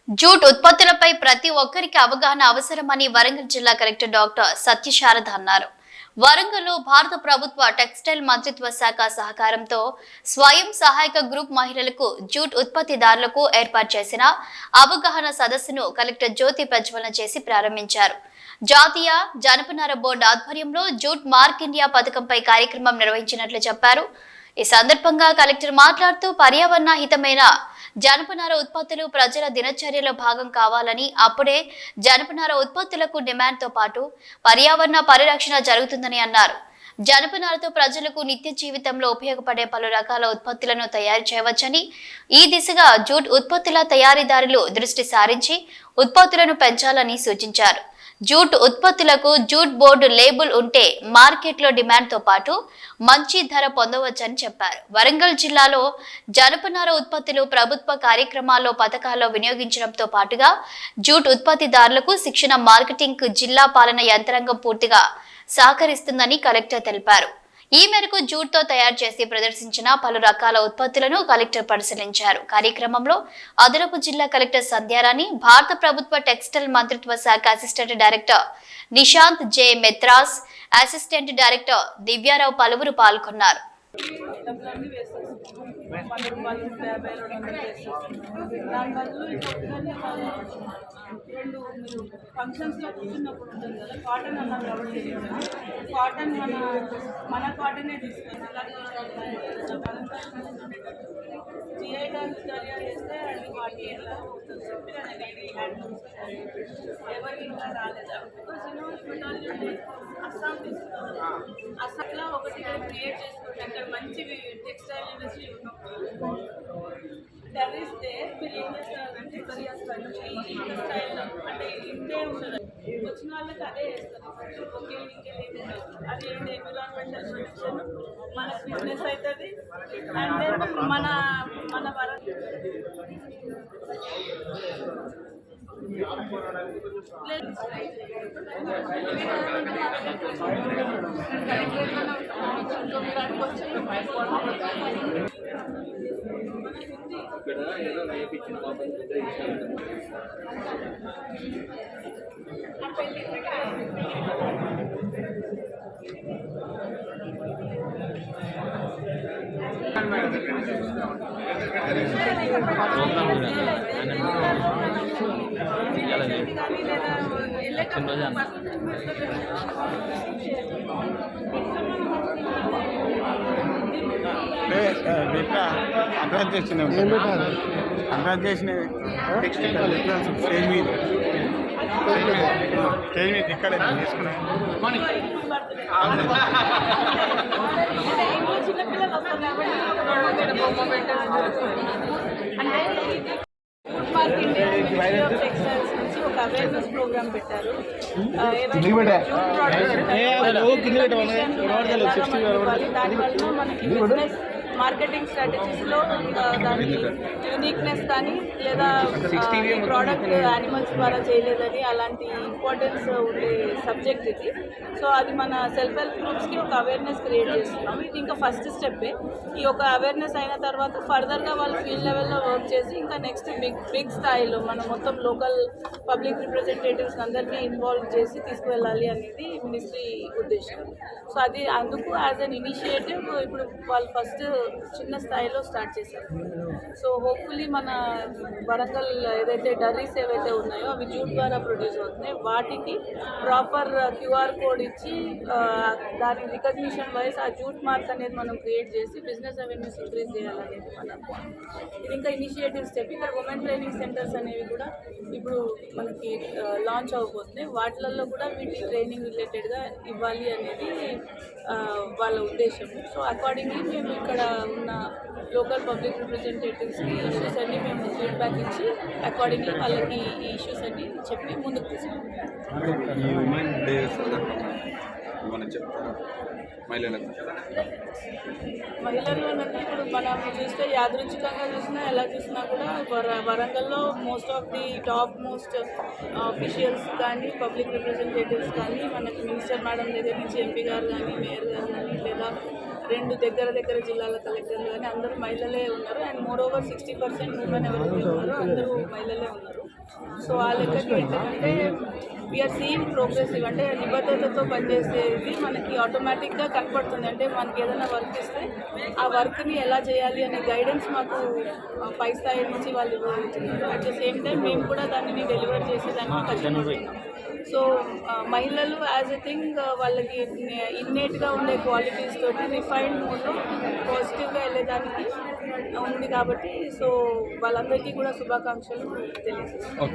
Jute ఉత్పత్తులపై ప్రతి ఒక్కరికి అవగాహన అవసరమని వరంగల్ జిల్లా కలెక్టర్ డాక్టర్ సత్యశారద అన్నారు. వరంగల్లో భారత ప్రభుత్వ టెక్స్టైల్ మంత్రిత్వ శాఖ సహకారంతో స్వయం సహాయక గ్రూప్ మహిళలకు జూట్ ఉత్పత్తిదారులకు ఏర్పాటు చేసిన అవగాహన సదస్సును కలెక్టర్ జ్యోతి ప్రజ్వలన చేసి ప్రారంభించారు. జాతీయ జనపనార బోర్డు ఆధ్వర్యంలో జూట్ మార్క్ ఇండియా పథకంపై కార్యక్రమం నిర్వహించినట్లు చెప్పారు. ఈ సందర్భంగా కలెక్టర్ మాట్లాడుతూ పర్యావరణ హితమైన జనపనార ఉత్పత్తులు ప్రజల దినచర్యలో భాగం కావాలని, అప్పుడే జనపనార ఉత్పత్తులకు డిమాండ్తో పాటు పర్యావరణ పరిరక్షణ జరుగుతుందని అన్నారు. జనపనారతో ప్రజలకు నిత్య జీవితంలో ఉపయోగపడే పలు రకాల ఉత్పత్తులను తయారు చేయవచ్చని, ఈ దిశగా జూట్ ఉత్పత్తుల తయారీదారులు దృష్టి సారించి ఉత్పత్తులను పెంచాలని సూచించారు. జూట్ ఉత్పత్తులకు జూట్ బోర్డు లేబుల్ ఉంటే మార్కెట్లో డిమాండ్తో పాటు మంచి ధర పొందవచ్చని చెప్పారు. వరంగల్ జిల్లాలో జనపనార ఉత్పత్తులు ప్రభుత్వ కార్యక్రమాల్లో పథకాల్లో వినియోగించడంతో పాటుగా జూట్ ఉత్పత్తిదారులకు శిక్షణ, మార్కెటింగ్ జిల్లా పాలన యంత్రాంగం పూర్తిగా సహకరిస్తుందని కలెక్టర్ తెలిపారు. ఈ మేరకు జూట్తో తయారు చేసి ప్రదర్శించిన పలు రకాల ఉత్పత్తులను కలెక్టర్ పరిశీలించారు. కార్యక్రమంలో అదనపు జిల్లా కలెక్టర్ సంధ్యారాణి, భారత ప్రభుత్వ టెక్స్టైల్ మంత్రిత్వ శాఖ అసిస్టెంట్ డైరెక్టర్ నిశాంత్ జే మెత్రాస్, అసిస్టెంట్ డైరెక్టర్ దివ్యారావు పలువురు పాల్గొన్నారు. రెండు ఫంక్షన్స్లో కూర్చున్నప్పుడు ఉంటుంది కదా, కాటన్ అన్నారు కాబట్టి కాటన్ మన కాటనే తీసుకొని అలాగే జిఐ గారు దర్యా చేస్తే అది వాటి ఎలా అవుతుంది చెప్పి నేను హ్యాండ్లూమ్స్ ఎవరికి ఇంకా రాలేదు. అస్సాం తీసుకున్నాను. అస్సాంలో ఒకటి క్రియేట్ చేసుకుంటే అక్కడ మంచి టెక్స్టైల్ ఇండస్ట్రీ ఉన్నప్పుడు టెర్రరిస్తే మీరు ఏం చేస్తారంటే కొరియా స్టైల్ అంటే ఇంతే ఉండదు, వచ్చిన వాళ్ళకి అదే వేస్తారు. ఓకే ఇంకేం అది ఏంటి ఎన్విరాన్మెంటల్ ప్రొటెక్షన్, మనకు బిజినెస్ అవుతుంది. అండ్ దెన్ మన ఇక్కడ ఏదో నేర్పించిన అడ్వాన్స్ చేసిన స్టేజ్ మీద ఇక్కడ తీసుకున్నాను. ఒక అవేర్నెస్ ప్రోగ్రామ్ పెట్టారు. దానివల్ల మనకి బిజినెస్ మార్కెటింగ్ స్ట్రాటజీస్లో దాని యూనిక్నెస్ కానీ లేదా ప్రోడక్ట్ యానిమల్స్ ద్వారా చేయలేదని అలాంటి ఇంపార్టెన్స్ ఉండే సబ్జెక్ట్ ఇది. సో అది మన సెల్ఫ్ హెల్ప్ గ్రూప్స్కి ఒక అవేర్నెస్ క్రియేట్ చేస్తున్నాం. ఇది ఇంకా ఫస్ట్ స్టెప్పే. ఈ ఒక అవేర్నెస్ అయిన తర్వాత ఫర్దర్గా వాళ్ళు ఫీల్డ్ లెవెల్లో వర్క్ చేసి ఇంకా నెక్స్ట్ బిగ్ స్థాయిలో మనం మొత్తం లోకల్ పబ్లిక్ రిప్రజెంటేటివ్స్ అందరినీ ఇన్వాల్వ్ చేసి తీసుకువెళ్ళాలి అనేది మినిస్ట్రీ ఉద్దేశం. సో అది అందుకు యాజ్ అన్ ఇనిషియేటివ్ ఇప్పుడు వాళ్ళు ఫస్ట్ చిన్న స్థాయిలో స్టార్ట్ చేశారు. సో హోప్ఫుల్లీ మన వరంగల్ ఏదైతే డర్రీస్ ఏవైతే ఉన్నాయో అవి జూట్ ద్వారా ప్రొడ్యూస్ అవుతున్నాయి, వాటికి ప్రాపర్ క్యూఆర్ కోడ్ ఇచ్చి దాని రికగ్నిషన్ వైజ్ ఆ జూట్ మార్క్ అనేది మనం క్రియేట్ చేసి బిజినెస్ అవేర్నెస్ ఇంక్రీజ్ చేయాలనేది మన పాయింట్. ఇది ఇంకా ఇనిషియేటివ్ స్టెప్. ఇక్కడ ఉమెన్ ట్రైనింగ్ సెంటర్స్ అనేవి కూడా ఇప్పుడు మనకి లాంచ్ అవ్వబోతున్నాయి. వాటిలలో కూడా వీటి ట్రైనింగ్ రిలేటెడ్గా ఇవ్వాలి అనేది వాళ్ళ ఉద్దేశం. సో అకార్డింగ్లీ మేము ఇక్కడ ఉన్న లోకల్ పబ్లిక్ రిప్రజెంటేటివ్స్కి ఇష్యూస్ అన్నీ మేము ఫీడ్బ్యాక్ ఇచ్చి అకార్డింగ్లీ వాళ్ళకి ఈ ఇష్యూస్ అన్నీ చెప్పి ముందుకు తీసుకుంటాం. మహిళల్లోనంటే ఇప్పుడు మనం చూస్తే యాదృచ్ఛికంగా చూసినా ఎలా చూసినా కూడా వరంగల్లో most of the top most officials కానీ పబ్లిక్ రిప్రజెంటేటివ్స్ కానీ మనకి మినిస్టర్ మేడం దగ్గర నుంచి ఎంపీ గారు కానీ మేయర్ గారు కానీ లేదా రెండు దగ్గర జిల్లాల కలెక్టర్లు కానీ అందరూ మహిళలే ఉన్నారు. అండ్ మోర్ ఓవర్ 60% ఉమెన్ ఎవరైతే ఉన్నారో అందరూ మహిళలే ఉన్నారు. సో ఆ లెక్కకి ఏంటంటే వీఆర్ సీయింగ్ ప్రోగ్రెసివ్, అంటే నిబద్ధతతో పనిచేసేది మనకి ఆటోమేటిక్గా కనపడుతుంది. అంటే మనకి ఏదైనా వర్క్ ఇస్తే ఆ వర్క్ని ఎలా చేయాలి అనే గైడెన్స్ మాకు పై స్థాయి నుంచి వాళ్ళు ఇవ్వగలుగుతున్నారు. అట్ ద సేమ్ టైం మేము కూడా దానిని డెలివర్ చేసేదానికి కష్టపడుతున్నాం. సో మహిళలు యాజ్ ఎ థింగ్ వాళ్ళకి ఇన్నేట్గా ఉండే క్వాలిటీస్ తోటి రిఫైన్డ్ మోడ్లో పాజిటివ్గా వెళ్ళేదానికి ఉంది కాబట్టి సో వాళ్ళందరికీ కూడా శుభాకాంక్షలు తెలియజేస్తాం.